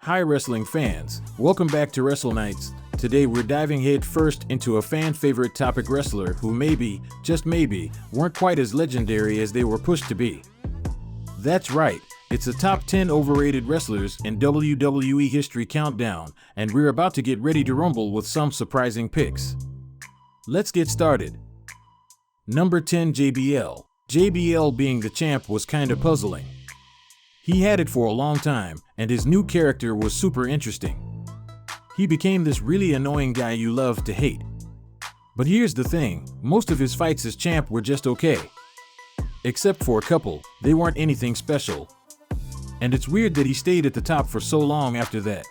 Hi wrestling fans, welcome back to Wrestle Nights. Today we're diving head first into a fan favorite topic: wrestler who maybe, just maybe, weren't quite as legendary as they were pushed to be. That's right, it's a top 10 overrated wrestlers in WWE history countdown, and we're about to get ready to rumble with some surprising picks. Let's get started. Number 10, JBL. JBL being the champ was kinda puzzling. He had it for a long time, and his new character was super interesting. He became this really annoying guy you love to hate. But here's the thing, most of his fights as champ were just okay. Except for a couple, they weren't anything special. And it's weird that he stayed at the top for so long after that.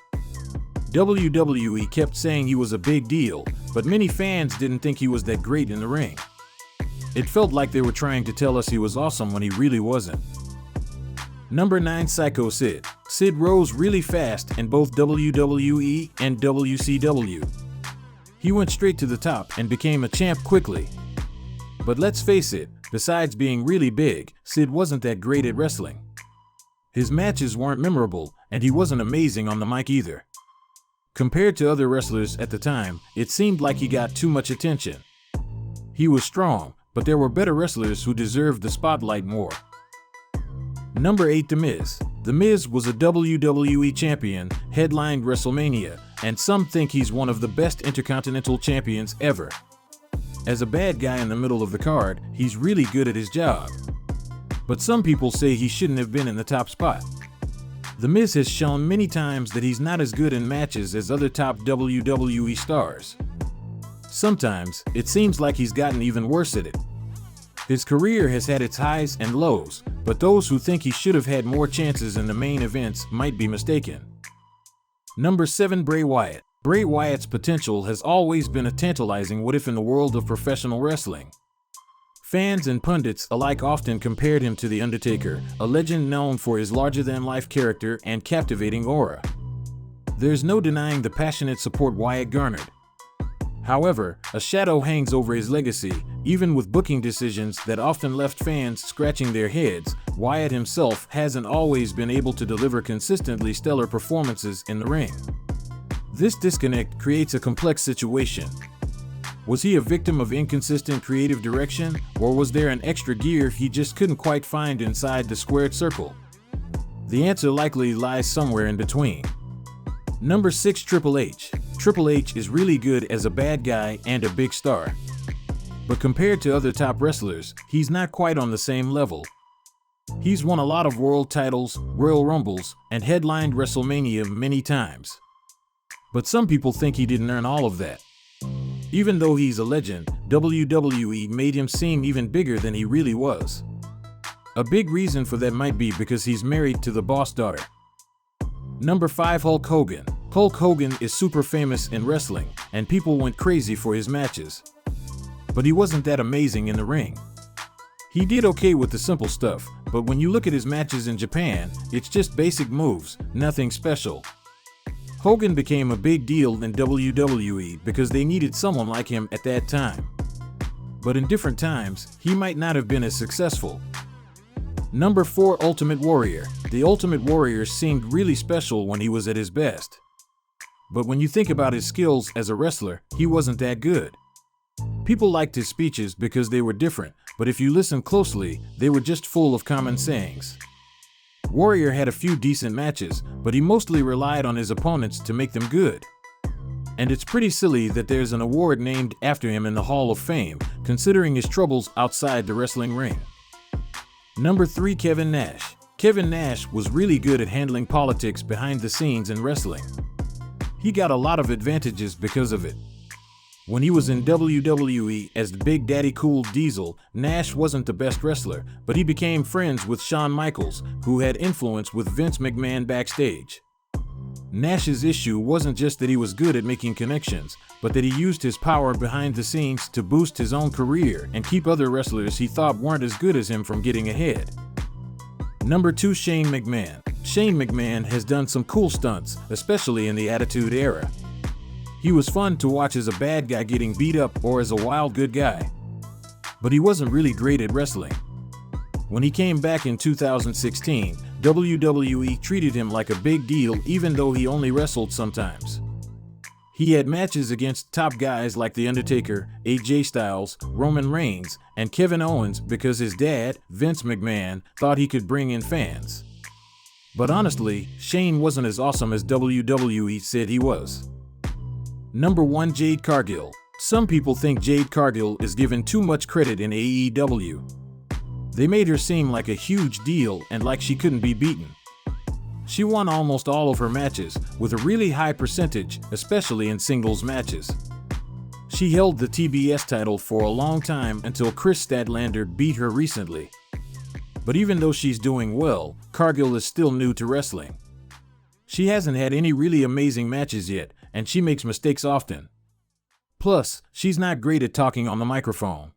WWE kept saying he was a big deal, but many fans didn't think he was that great in the ring. It felt like they were trying to tell us he was awesome when he really wasn't. Number 9, Psycho Sid. Sid rose really fast in both WWE and WCW. He went straight to the top and became a champ quickly. But let's face it, besides being really big, Sid wasn't that great at wrestling. His matches weren't memorable, and he wasn't amazing on the mic either. Compared to other wrestlers at the time, it seemed like he got too much attention. He was strong, but there were better wrestlers who deserved the spotlight more. Number 8, The Miz. The Miz was a WWE champion, headlined WrestleMania, and some think he's one of the best intercontinental champions ever. As a bad guy in the middle of the card, he's really good at his job. But some people say he shouldn't have been in the top spot. The Miz has shown many times that he's not as good in matches as other top WWE stars. Sometimes, it seems like he's gotten even worse at it. His career has had its highs and lows, but those who think he should have had more chances in the main events might be mistaken. Number 7, Bray Wyatt. Bray Wyatt's potential has always been a tantalizing what if in the world of professional wrestling. Fans and pundits alike often compared him to The Undertaker, a legend known for his larger-than-life character and captivating aura. There's no denying the passionate support Wyatt garnered. However, a shadow hangs over his legacy. Even with booking decisions that often left fans scratching their heads, Wyatt himself hasn't always been able to deliver consistently stellar performances in the ring. This disconnect creates a complex situation. Was he a victim of inconsistent creative direction, or was there an extra gear he just couldn't quite find inside the squared circle? The answer likely lies somewhere in between. Number 6, Triple H. Triple H is really good as a bad guy and a big star. But compared to other top wrestlers, he's not quite on the same level. He's won a lot of world titles, Royal Rumbles, and headlined WrestleMania many times. But some people think he didn't earn all of that. Even though he's a legend, WWE made him seem even bigger than he really was. A big reason for that might be because he's married to the boss daughter. Number 5, Hulk Hogan. Hulk Hogan is super famous in wrestling, and people went crazy for his matches. But he wasn't that amazing in the ring. He did okay with the simple stuff, but when you look at his matches in Japan, it's just basic moves, nothing special. Hogan became a big deal in WWE because they needed someone like him at that time. But in different times, he might not have been as successful. Number 4, Ultimate Warrior. The Ultimate Warrior seemed really special when he was at his best. But when you think about his skills as a wrestler, he wasn't that good. People liked his speeches because they were different, but if you listen closely, they were just full of common sayings. Warrior had a few decent matches, but he mostly relied on his opponents to make them good. And it's pretty silly that there's an award named after him in the Hall of Fame, considering his troubles outside the wrestling ring. Number 3, Kevin Nash. Kevin Nash was really good at handling politics behind the scenes in wrestling. He got a lot of advantages because of it. When he was in WWE as the Big Daddy Cool Diesel, Nash wasn't the best wrestler, but he became friends with Shawn Michaels, who had influence with Vince McMahon backstage. Nash's issue wasn't just that he was good at making connections, but that he used his power behind the scenes to boost his own career and keep other wrestlers he thought weren't as good as him from getting ahead. Number 2, Shane McMahon. Shane McMahon has done some cool stunts, especially in the Attitude Era. He was fun to watch as a bad guy getting beat up or as a wild good guy. But he wasn't really great at wrestling. When he came back in 2016, WWE treated him like a big deal even though he only wrestled sometimes. He had matches against top guys like The Undertaker, AJ Styles, Roman Reigns, and Kevin Owens because his dad, Vince McMahon, thought he could bring in fans. But honestly, Shane wasn't as awesome as WWE said he was. Number 1. Jade Cargill. Some people think Jade Cargill is given too much credit in AEW. They made her seem like a huge deal and like she couldn't be beaten. She won almost all of her matches, with a really high percentage, especially in singles matches. She held the TBS title for a long time until Chris Statlander beat her recently. But even though she's doing well, Cargill is still new to wrestling. She hasn't had any really amazing matches yet, and she makes mistakes often. Plus, she's not great at talking on the microphone.